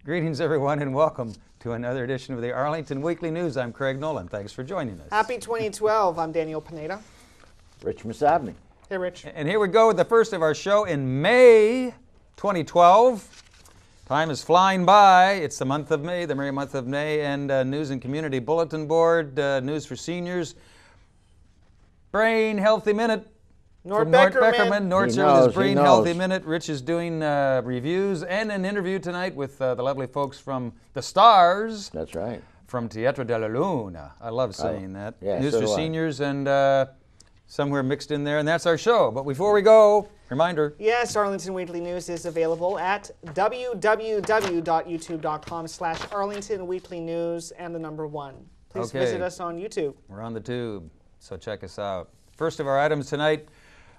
Greetings, everyone, and welcome to another edition of the Arlington Weekly News. I'm Craig Nolan. Thanks for joining us. Happy 2012. I'm Daniel Pineda. Rich Masabny. Hey, Rich. And here we go with the first of our show in May 2012. Time is flying by. It's the month of May, the merry month of May, and News and Community Bulletin Board, News for Seniors, Brain Healthy Minute. Nort From Nort Beckerman. Beckerman. Nort's He here with his knows, he Brain knows. Healthy Minute. Rich is doing reviews and an interview tonight with the lovely folks from the Stars. That's right. From Teatro de la Luna. I love saying that. yeah, News so for do I. Seniors and somewhere mixed in there, and that's our show. But before we go, reminder. Yes, Arlington Weekly News is available at www.youtube.com/Arlington Weekly News and the number 1. Please Okay. visit us on YouTube. We're on the tube, so check us out. First of our items tonight,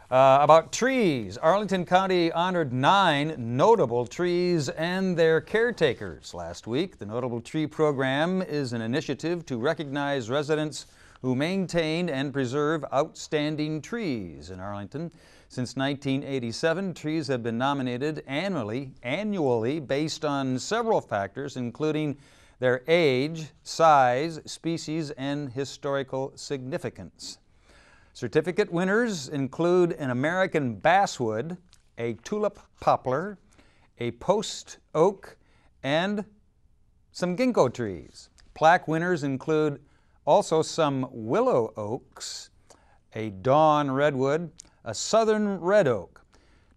about trees. Arlington County honored 9 notable trees and their caretakers last week. The Notable Tree Program is an initiative to recognize residents who maintain and preserve outstanding trees in Arlington. Since 1987, trees have been nominated annually based on several factors, including their age, size, species, and historical significance. Certificate winners include an American basswood, a tulip poplar, a post oak, and some ginkgo trees. Plaque winners include also some willow oaks, a dawn redwood, a southern red oak.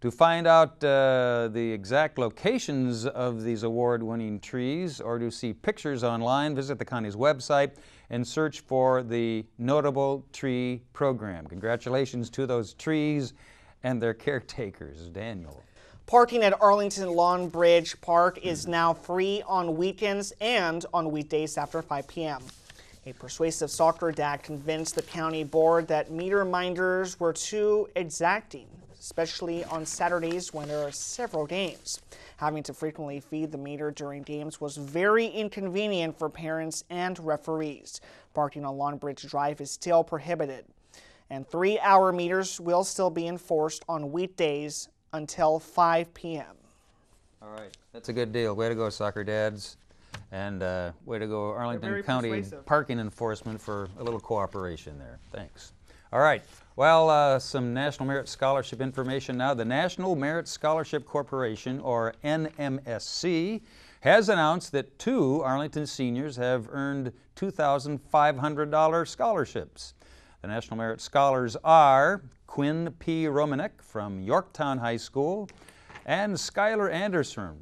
To find out the exact locations of these award-winning trees or to see pictures online, visit the county's website and search for the Notable Tree Program. Congratulations to those trees and their caretakers. Daniel. Parking at Arlington Lawn Bridge Park is now free on weekends and on weekdays after 5 p.m. A persuasive soccer dad convinced the county board that meter minders were too exacting, especially on Saturdays when there are several games. Having to frequently feed the meter during games was very inconvenient for parents and referees. Parking on Lawn Bridge Drive is still prohibited, and 3-hour meters will still be enforced on weekdays until 5 p.m. All right, that's a good deal. Way to go, soccer dads. And way to go, Arlington very County persuasive. Parking Enforcement, for a little cooperation there. Thanks. All right, well, some National Merit Scholarship information now. The National Merit Scholarship Corporation, or NMSC, has announced that 2 Arlington seniors have earned $2,500 scholarships. The National Merit Scholars are Quinn P. Romanek from Yorktown High School and Skylar Anderson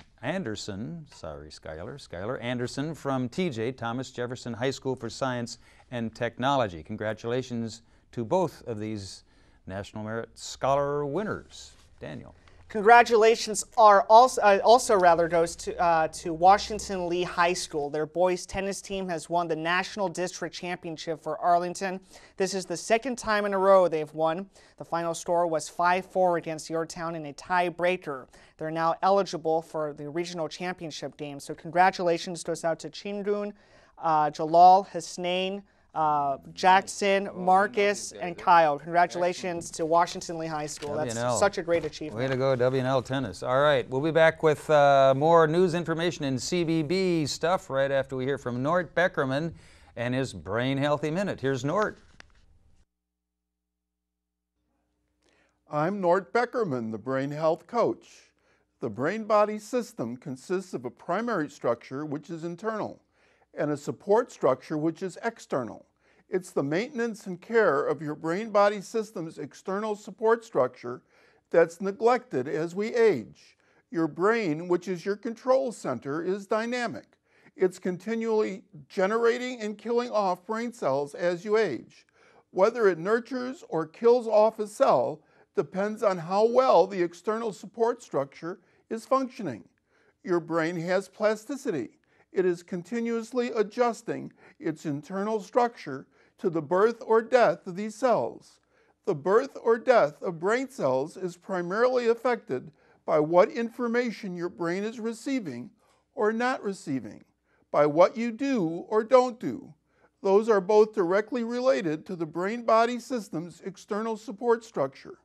from TJ, Thomas Jefferson High School for Science and Technology. Congratulations to both of these National Merit Scholar winners. Daniel. Congratulations are also goes to Washington Lee High School. Their boys tennis team has won the National District Championship for Arlington. This is the 2nd time in a row they've won. The final score was 5-4 against Yorktown in a tiebreaker. They're now eligible for the regional championship game. So congratulations goes out to Chingun, Jalal, Hasnain, Jackson, Marcus, and Kyle. Congratulations to Washington Lee High School. WNL. That's such a great achievement. Way to go, WNL Tennis. All right, we'll be back with more news information and CBB stuff right after we hear from Nort Beckerman and his Brain Healthy Minute. Here's Nort. I'm Nort Beckerman, the Brain Health Coach. The brain-body system consists of a primary structure, which is internal, and a support structure, which is external. It's the maintenance and care of your brain-body system's external support structure that's neglected as we age. Your brain, which is your control center, is dynamic. It's continually generating and killing off brain cells as you age. Whether it nurtures or kills off a cell depends on how well the external support structure is functioning. Your brain has plasticity. It is continuously adjusting its internal structure to the birth or death of these cells. The birth or death of brain cells is primarily affected by what information your brain is receiving or not receiving, by what you do or don't do. Those are both directly related to the brain-body system's external support structure.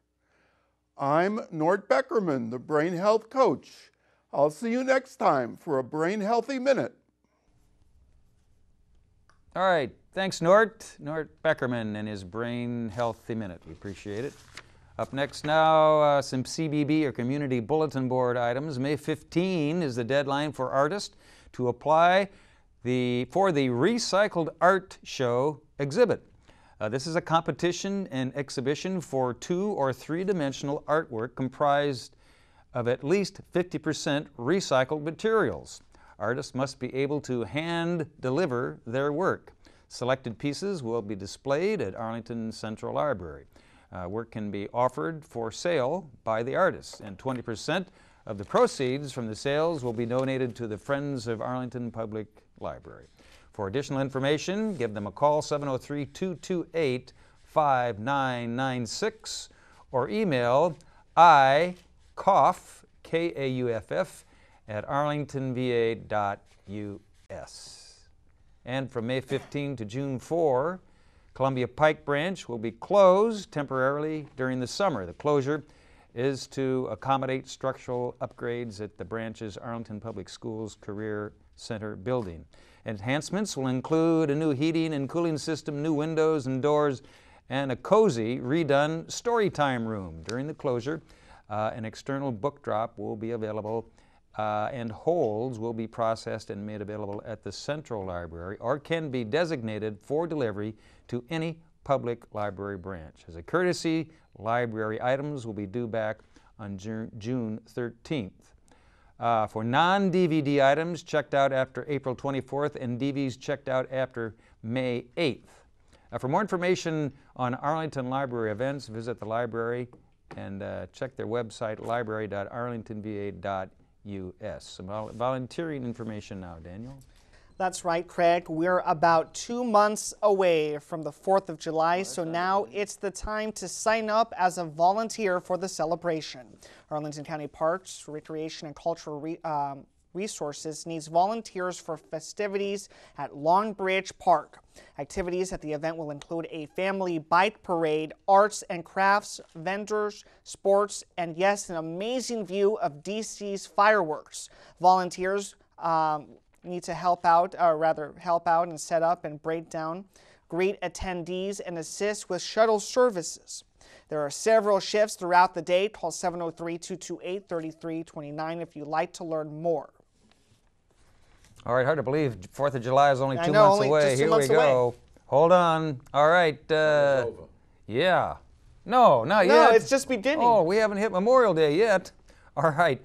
I'm Nort Beckerman, the Brain Health Coach. I'll see you next time for a Brain Healthy Minute. All right, thanks Nort Beckerman and his Brain Healthy Minute. We appreciate it. Up next now, some CBB or Community Bulletin Board items. May 15 is the deadline for artists to apply for the Recycled Art Show exhibit. This is a competition and exhibition for 2 or 3-dimensional artwork comprised of at least 50% recycled materials. Artists must be able to hand deliver their work. Selected pieces will be displayed at Arlington Central Library. Work can be offered for sale by the artists, and 20% of the proceeds from the sales will be donated to the Friends of Arlington Public Library. For additional information, give them a call, 703-228-5996, or email ikauff, K-A-U-F-F, at arlingtonva.us. And from May 15 to June 4, Columbia Pike Branch will be closed temporarily during the summer. The closure is to accommodate structural upgrades at the branch's Arlington Public Schools Career Center building. Enhancements will include a new heating and cooling system, new windows and doors, and a cozy, redone story time room. During the closure, an external book drop will be available and holds will be processed and made available at the Central Library or can be designated for delivery to any public library branch. As a courtesy, library items will be due back on June 13th. For non-DVD items checked out after April 24th and DVDs checked out after May 8th. For more information on Arlington Library events, visit the library and check their website, library.arlingtonva.us. Some volunteering information now, Daniel. That's right, Craig. We're about 2 months away from the 4th of July, so now it's the time to sign up as a volunteer for the celebration. Arlington County Parks, Recreation, and Cultural Resources needs volunteers for festivities at Long Bridge Park. Activities at the event will include a family bike parade, arts and crafts, vendors, sports, and yes, an amazing view of DC's fireworks. Volunteers need to help out and set up and break down, greet attendees, and assist with shuttle services. There are several shifts throughout the day. Call 703-228-3329 if you'd like to learn more. All right, hard to believe 4th of July is only 2 months only away. just 2 Here months we go. away. Hold on. All right. Yeah. No, not yet. No, it's just beginning. Oh, we haven't hit Memorial Day yet. All right.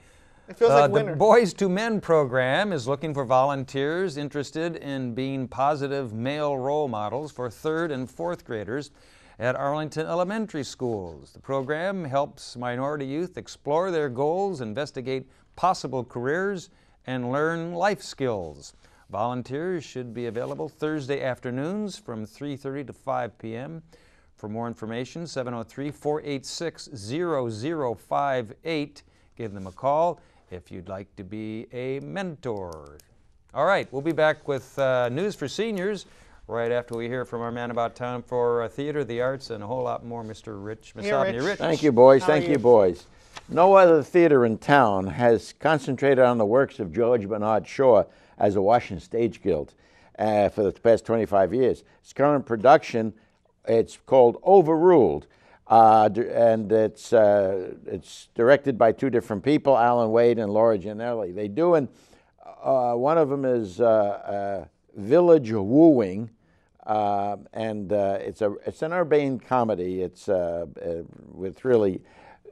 It feels like winter. The Boys to Men program is looking for volunteers interested in being positive male role models for 3rd and 4th graders at Arlington Elementary Schools. The program helps minority youth explore their goals, investigate possible careers, and learn life skills. Volunteers should be available Thursday afternoons from 3:30 to 5 p.m. For more information, 703-486-0058. Give them a call if you'd like to be a mentor. All right, we'll be back with news for seniors right after we hear from our man about town for theater, the arts, and a whole lot more, Mr. Rich Masabny. Rich. Thank you, boys. How are Thank you? you, boys. No other theater in town has concentrated on the works of George Bernard Shaw as a Washington Stage Guild for the past 25 years. Its current production, it's called Overruled. And it's directed by 2 different people, Alan Wade and Laura Gianelli. They do, one of them is Village Wooing, and it's an urbane comedy. It's with really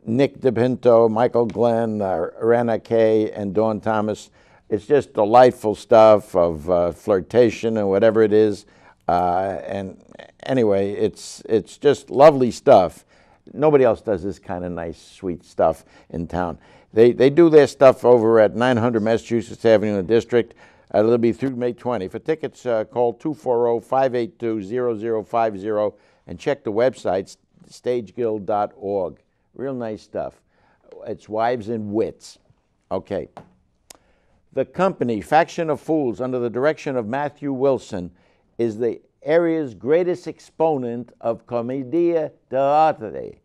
Nick DePinto, Michael Glenn, Rana Kay, and Dawn Thomas. It's just delightful stuff of flirtation and whatever it is. And anyway, it's just lovely stuff. Nobody else does this kind of nice, sweet stuff in town. They do their stuff over at 900 Massachusetts Avenue in the District. It'll be through May 20. For tickets, call 240-582-0050 and check the website, stageguild.org. Real nice stuff. It's Wives and Wits. Okay. The company, Faction of Fools, under the direction of Matthew Wilson, is the area's greatest exponent of commedia dell'arte.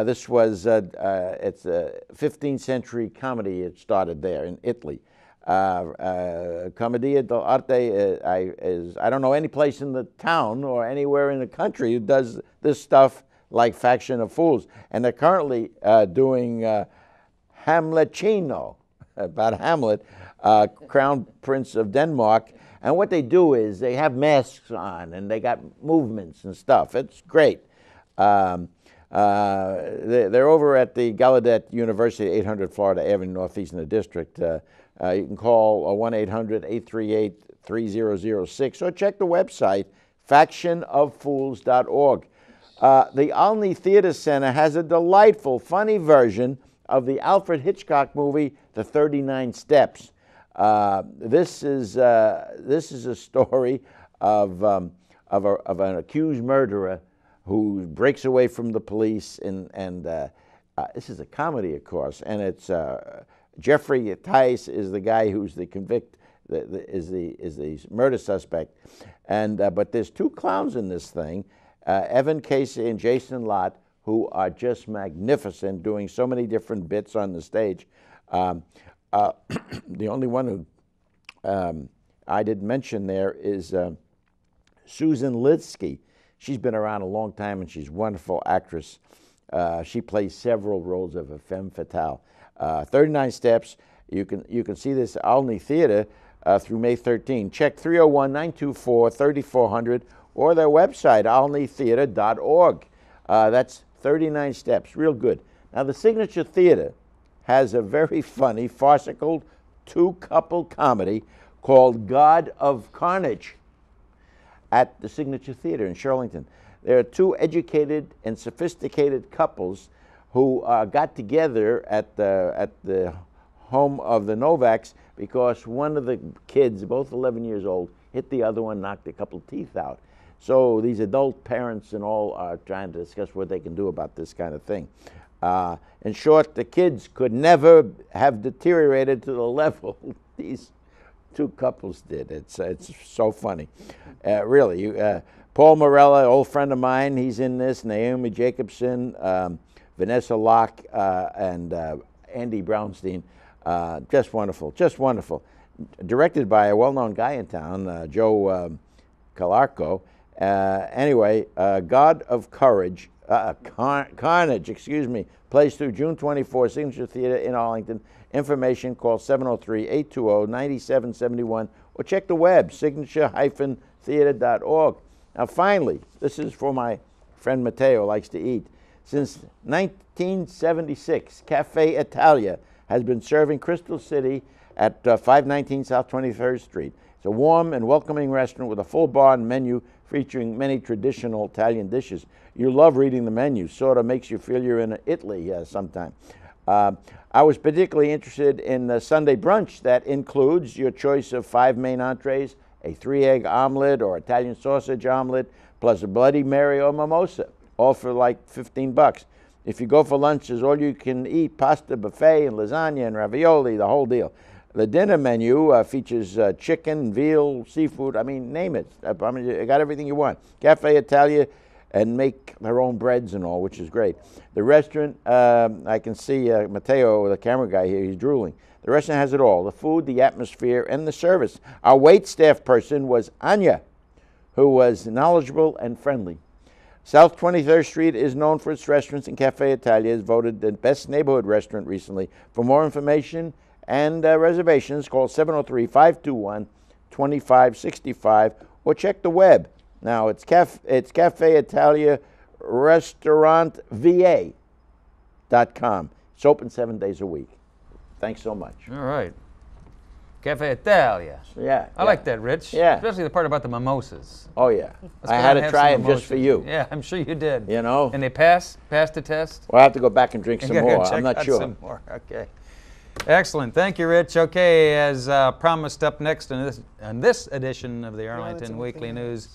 This was, it's a 15th century comedy. It started there in Italy. Commedia dell'arte is, I don't know any place in the town or anywhere in the country who does this stuff like Faction of Fools. And they're currently doing Hamletino, about Hamlet, Crown Prince of Denmark. And what they do is they have masks on and they got movements and stuff. It's great. They're over at the Gallaudet University, 800 Florida Avenue, Northeast in the district. You can call 1-800-838-3006 or check the website, factionoffools.org. The Olney Theater Center has a delightful, funny version of the Alfred Hitchcock movie, The 39 Steps. This is a story of an accused murderer who breaks away from the police, and this is a comedy, of course, and it's Jeffrey Tice is the guy who's the is the murder suspect, and but there's two clowns in this thing, Evan Casey and Jason Lott, who are just magnificent, doing so many different bits on the stage. The only one who I didn't mention there is Susan Litsky. She's been around a long time, and she's a wonderful actress. She plays several roles of a femme fatale. 39 Steps. You can see this at Olney Theater through May 13. Check 301-924-3400 or their website, olneytheater.org. That's 39 Steps. Real good. Now, the Signature Theater has a very funny, farcical, two-couple comedy called God of Carnage at the Signature Theater in Shirlington. There are two educated and sophisticated couples who got together at the home of the Novaks because one of the kids, both 11 years old, hit the other one, knocked a couple of teeth out. So these adult parents and all are trying to discuss what they can do about this kind of thing. In short, the kids could never have deteriorated to the level these two couples did. It's so funny. Really. Paul Morella, old friend of mine, he's in this. Naomi Jacobson, Vanessa Locke, and Andy Brownstein. Just wonderful, just wonderful. Directed by a well-known guy in town, Joe Calarco. Anyway, God of Courage, Carnage, excuse me, plays through June 24, Signature Theater in Arlington. Information, call 703-820-9771 or check the web, signature-theater.org. Now finally, this is for my friend Matteo, who likes to eat. Since 1976, Cafe Italia has been serving Crystal City at 519 South 23rd Street. It's a warm and welcoming restaurant with a full bar and menu featuring many traditional Italian dishes. You love reading the menu, sort of makes you feel you're in Italy sometime. I was particularly interested in the Sunday brunch that includes your choice of 5 main entrees, a 3-egg omelet or Italian sausage omelet, plus a Bloody Mary or mimosa, all for like $15. If you go for lunch, there's all-you-can-eat pasta buffet and lasagna and ravioli, the whole deal. The dinner menu features chicken, veal, seafood, I mean, name it. I mean, you got everything you want. Cafe Italia, and make their own breads and all, which is great. The restaurant, I can see Matteo, the camera guy here, he's drooling. The restaurant has it all, the food, the atmosphere, and the service. Our wait staff person was Anya, who was knowledgeable and friendly. South 23rd Street is known for its restaurants, and Cafe Italia is voted the best neighborhood restaurant recently. For more information and reservations, call 703-521-2565 or check the web. Now, it's Cafe Italia Restaurant VA.com. It's open 7 days a week. Thanks so much. All right. Cafe Italia. Yeah. I like that, Rich. Yeah. Especially the part about the mimosas. Oh, yeah. Let's I go had and to have try some them just for mimosas. you. Yeah, I'm sure you did. You know? And they passed the test? Well, I have to go back and drink some You gotta more. check I'm not out sure. some more. Okay. Excellent. Thank you, Rich. Okay, as promised, up next on this edition of the Arlington Weekly News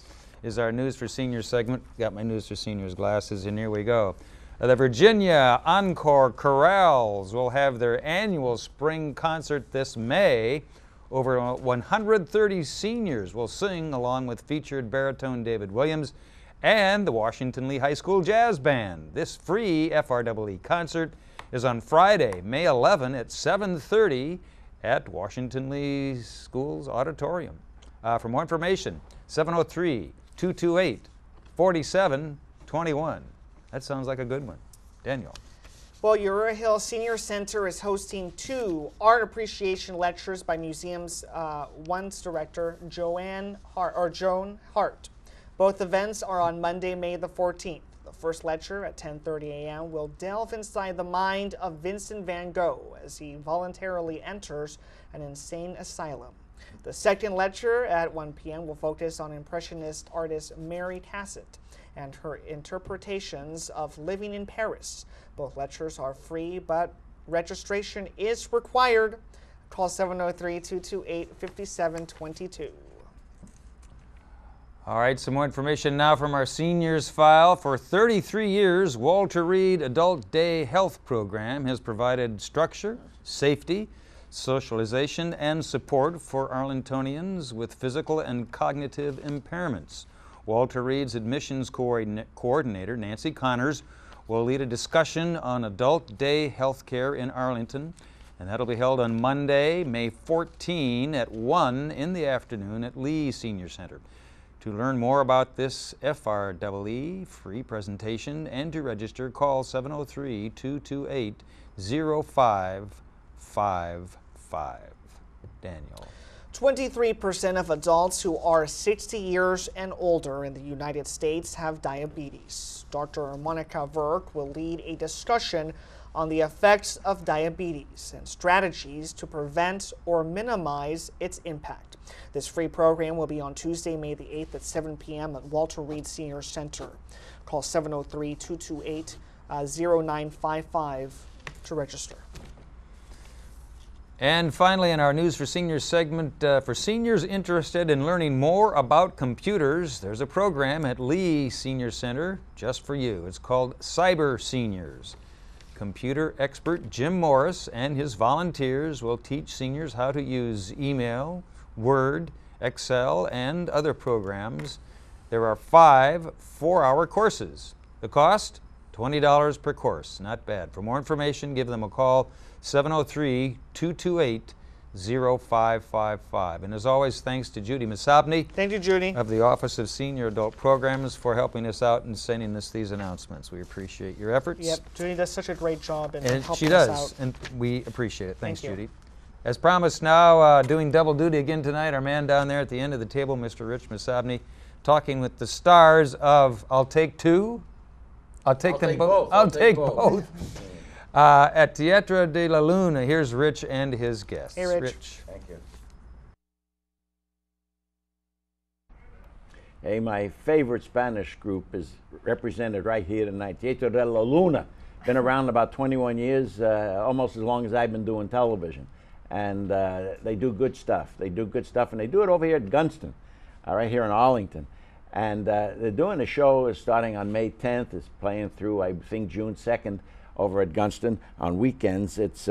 is our News for Seniors segment. Got my News for Seniors glasses, and here we go. The Virginia Encore Chorales will have their annual spring concert this May. Over 130 seniors will sing along with featured baritone David Williams and the Washington Lee High School Jazz Band. This free FREE concert is on Friday, May 11 at 7:30 at Washington Lee School's auditorium. For more information, 703-228-4721. That sounds like a good one. Daniel. Well, Uriah Hill Senior Center is hosting 2 art appreciation lectures by museum's one's director, Joan Hart. Both events are on Monday, May the 14th. The first lecture at 10:30 a.m. will delve inside the mind of Vincent van Gogh as he voluntarily enters an insane asylum. The second lecture at 1 p.m. will focus on Impressionist artist Mary Cassatt and her interpretations of living in Paris. Both lectures are free, but registration is required. Call 703-228-5722. All right, some more information now from our seniors file. For 33 years, Walter Reed Adult Day Health Program has provided structure, safety, socialization, and support for Arlingtonians with physical and cognitive impairments. Walter Reed's admissions coordinator, Nancy Connors, will lead a discussion on adult day health care in Arlington, and that'll be held on Monday, May 14 at 1 in the afternoon at Lee Senior Center. To learn more about this FREE free presentation and to register, call 703-228-0555. Daniel. 23% of adults who are 60 years and older in the United States have diabetes. Dr. Monica Verk will lead a discussion on the effects of diabetes and strategies to prevent or minimize its impact. This free program will be on Tuesday, May the 8th at 7 p.m. at Walter Reed Senior Center. Call 703-228-0955 to register. And finally, in our News for Seniors segment, for seniors interested in learning more about computers, there's a program at Lee Senior Center just for you. It's called Cyber Seniors. Computer expert Jim Morris and his volunteers will teach seniors how to use email, Word, Excel, and other programs. There are 5 4-hour courses. The cost? $20 per course. Not bad. For more information, give them a call, 703-228-0555. And as always, thanks to Judy Masabny. Thank you, Judy. Of the Office of Senior Adult Programs for helping us out and sending us these announcements. We appreciate your efforts. Yep, Judy does such a great job in And helping she us does, out. and we appreciate it. Thanks, Thank you. Judy. As promised now, doing double duty again tonight, our man down there at the end of the table, Mr. Rich Masabny, talking with the stars of I'll Take Two. I'll take them both. I'll take both. At Teatro de la Luna, here's Rich and his guests. Hey, Rich. Thank you. Hey, my favorite Spanish group is represented right here tonight, Teatro de la Luna. Been around about 21 years, almost as long as I've been doing television. And they do good stuff. They do good stuff, and they do it over here at Gunston, right here in Arlington. And they're doing a show starting on May 10th. It's playing through, I think, June 2nd over at Gunston on weekends. It's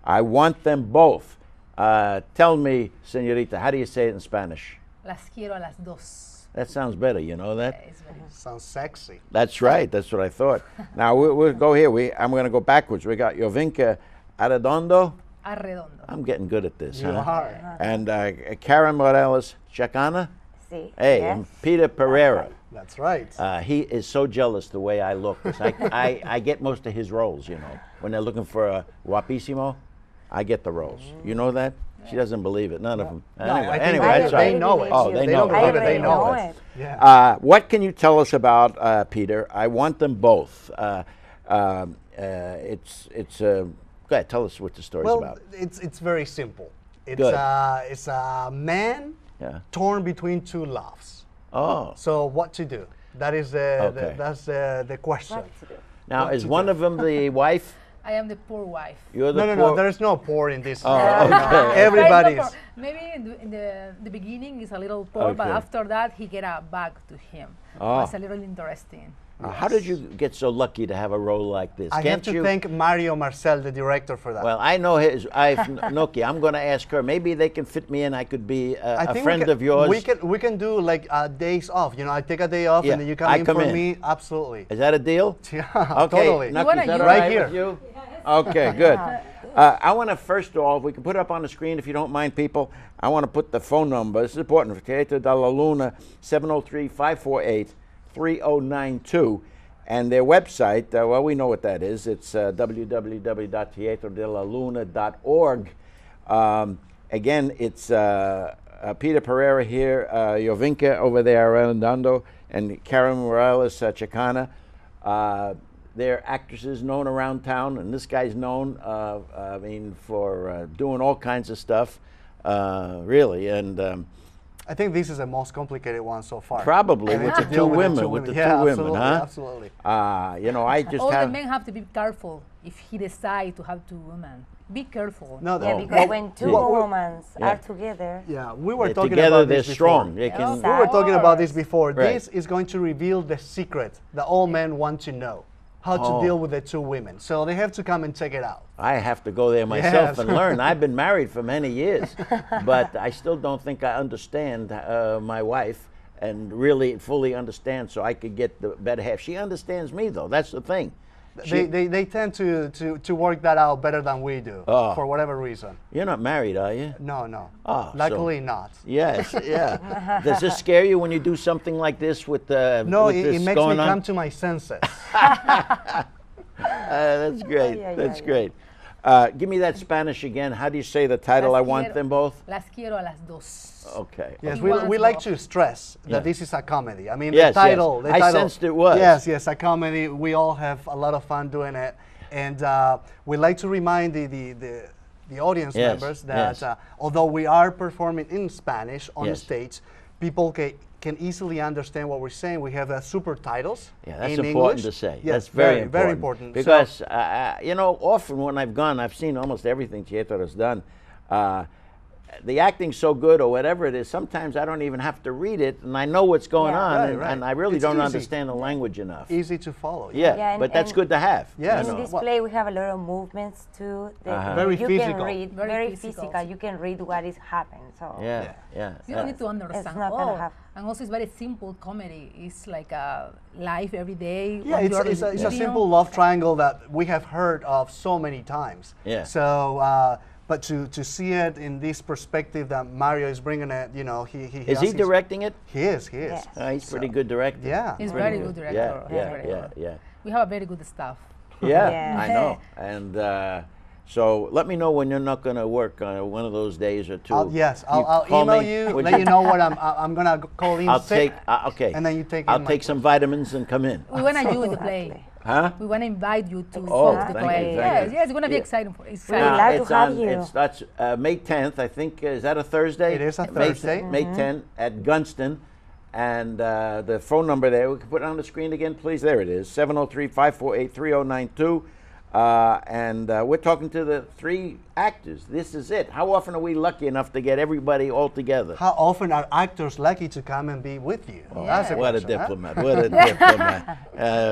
I Want Them Both. Tell me, señorita, how do you say it in Spanish? Las quiero a las dos. That sounds better, you know that? Sounds sexy. That's right, that's what I thought. Now we'll go here. I'm going to go backwards. We got Jovinka Arredondo. Arredondo. I'm getting good at this, You are. And Karen Morales Chacana. Sí. Hey, Yes. and Peter Pereira. That's right. He is so jealous the way I look. 'Cause I get most of his roles, you know. When they're looking for a guapísimo, I get the roles. You know that? She doesn't believe it. None of them. Anyway, that's right. they know it. Oh, they know don't it. believe it. I They know know it. it. Yeah. What can you tell us about Peter? I Want Them Both. Go ahead, tell us what the story's Well, about. it's very simple. It's Good. it's a man Yeah. torn between two loves. Oh. So what to do? That is Okay. that's the question. What to do? Now, What is to one do? of them the wife? I am the poor wife. You're the No, poor. there is no poor in this. Oh, No, okay. everybody's. Poor. Maybe in the beginning is a little poor, but Okay. after that he get a back to him. Oh. It's a little interesting. How did you get so lucky to have a role like this? I have to thank Mario Marcel, the director, for that. Well, I know his wife, Noki. I'm going to ask her. Maybe they can fit me in. I could be a friend of yours. We can do like days off. You know, I take a day off and then you come in for me. Absolutely. Is that a deal? Yeah, okay. totally. Nucky, is that all right right here. with you? Okay, good. I want to first of all, if we can put it up on the screen, if you don't mind, people. I want to put the phone number. This is important for Teatro de la Luna, 703-548-3092. And their website, well, we know what that is. It's www.teatrodelaluna.org. Again, it's Peter Pereira here, Jovinka over there, Arredondo, and Karen Morales Chicana. They're actresses known around town, and this guy's known, I mean, for doing all kinds of stuff, really. And I think this is the most complicated one so far. probably with the two women, yeah, huh? Absolutely. You know, I just All have. the men have to be careful if he decides to have two women. Be careful. No, Yeah, because when two women are together, yeah, we were Yeah, talking together about they're this strong. before. They can. We were talking about this before. Right. This is going to reveal the secret that all men want to know, how to deal with the two women. So they have to come and check it out. I have to go there myself Yes. and learn. I've been married for many years, but I still don't think I understand my wife and really fully understand, so I could get the better half. She understands me, though. That's the thing. They tend to work that out better than we do, for whatever reason. You're not married, are you? No, no. Oh, Luckily not. Yes, yeah. Does this scare you when you do something like this with No, with it this makes me going on? come to my senses. That's great. That's great. Give me that Spanish again. How do you say the title? I want them both. Las quiero a las dos. Okay. Yes, He we wants like both. to stress Yeah. that this is a comedy. I mean, Yes, the title. yes. The I title, sensed it was. Yes, yes, a comedy. We all have a lot of fun doing it, and we like to remind the audience Yes, members that yes. Although we are performing in Spanish on Yes. stage, people can easily understand what we're saying. We have super titles. Yeah, that's in important English. to say. Yes, That's very important. very important. Because, you know, often when I've gone, I've seen almost everything Teatro has done. The acting's so good or whatever it is, sometimes I don't even have to read it, and I know what's going Yeah. on, Right, and, right. and I really It's don't easy. understand the language enough. Easy to follow. Yeah, Yeah, but that's and- good to have. Yes. you in know. this play we have a lot of movements too. That Very you physical. can read, Very very physical. physical. You can read what is happening. So Yeah, yeah. You don't need to understand. It's not gonna happen. And also, it's very simple comedy. It's like a life every day. Yeah, what it's, you're it's, a, it's a eating. simple love triangle that we have heard of so many times. Yeah. So, but to see it in this perspective that Mario is bringing it, you know, he Is has he his- directing it? He is. He is. Yeah. He's pretty good director. Yeah. He's Pretty very good director. Yeah, He's yeah, very yeah, good. yeah. We have a very good staff. Yeah, Yeah. I know. And so let me know when you're not going to work on one of those days or two. Yes, I'll call email me, you, would let you know what I'm gonna call in I'll sick. take, okay. and then you take I'll in my take some vitamins and come in. We want you in the play. Huh? We want to invite you to Oh, the thank play. you, thank Yes, you. yes, it's going to be Yeah. exciting. Really Exciting. glad to it's have on, you. It starts May 10th, I think. Is that a Thursday? It is a May Thursday. May 10th at Gunston. And the phone number there, we can put it on the screen again, please. There it is, 703-548-3092. And we're talking to the three actors. This is it. How often are we lucky enough to get everybody all together? How often are actors lucky to come and be with you? That's the What a question, huh? diplomat. What a diplomat.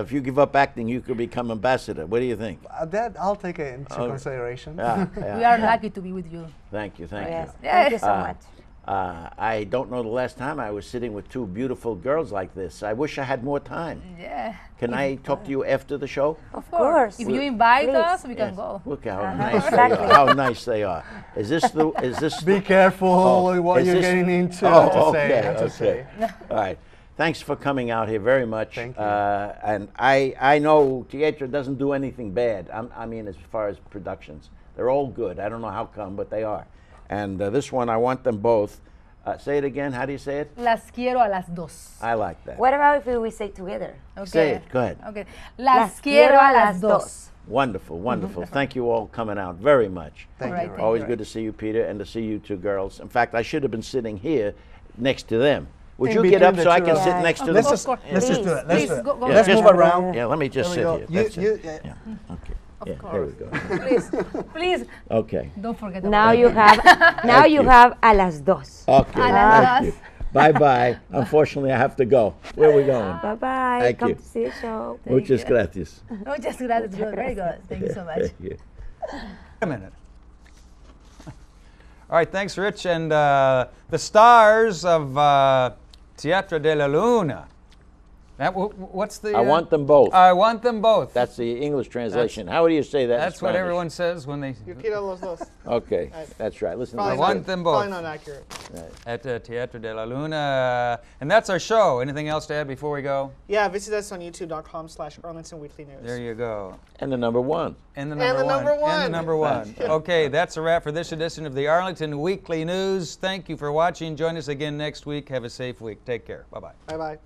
If you give up acting, you could become ambassador. What do you think? That I'll take it into consideration. Yeah, We yeah. are lucky to be with you. Thank you, thank yes, you. thank you so much. I don't know the last time I was sitting with two beautiful girls like this. I wish I had more time. Yeah. Can I talk to you after the show? Of course. If you invite Please. us, we can Yes. go. Look how Uh-huh. nice Exactly. they are. How nice they are. Is this the? Is this? Be careful with what is you're this- getting into. Oh, to okay, say, not to okay. say. All right. Thanks for coming out here very much. Thank you. And I know Teatro doesn't do anything bad. I mean, as far as productions, they're all good. I don't know how come, but they are. And this one, I want them both. Say it again. How do you say it? Las quiero a las dos. I like that. What about if we say together? Okay. Say it. Go ahead. Okay. Las quiero a las dos. Wonderful, wonderful. Thank you all coming out very much. Thank All you. right, Ron. Always good to see you, Peter, and to see you two girls. In fact, I should have been sitting here next to them. Would In you get up between so the I two can of sit us. next to Let's them? just course. let's just do it. Let's Please, do it. go Yeah, Let's just- move around. Yeah, let me just sit There we here. go. That's You, it. yeah. Okay. Yeah, there we go. Please, please, Okay. don't forget Now about you have you. a las dos. Okay. A las thank you. dos. Bye-bye. Unfortunately, I have to go. Where are we going? Bye-bye. Thank Come you. to see a show. Muchas gracias. Muchas gracias. Good. Very good. Thank you so much. Thank you. Wait a minute. All right, thanks, Rich. And the stars of Teatro de la Luna. What's the? I want them both. I want them both. That's the English translation. How do you say that in That's what Spanish? everyone says when they. You quiero los dos. Okay, that's right. Listen, Probably I to want this. them both. Probably not accurate. At Teatro de la Luna. And that's our show. Anything else to add before we go? Yeah, visit us on youtube.com/Arlington Weekly News. There you go. And the number one. And the And the number one. And the number one. Okay, that's a wrap for this edition of the Arlington Weekly News. Thank you for watching. Join us again next week. Have a safe week. Take care. Bye-bye. Bye-bye.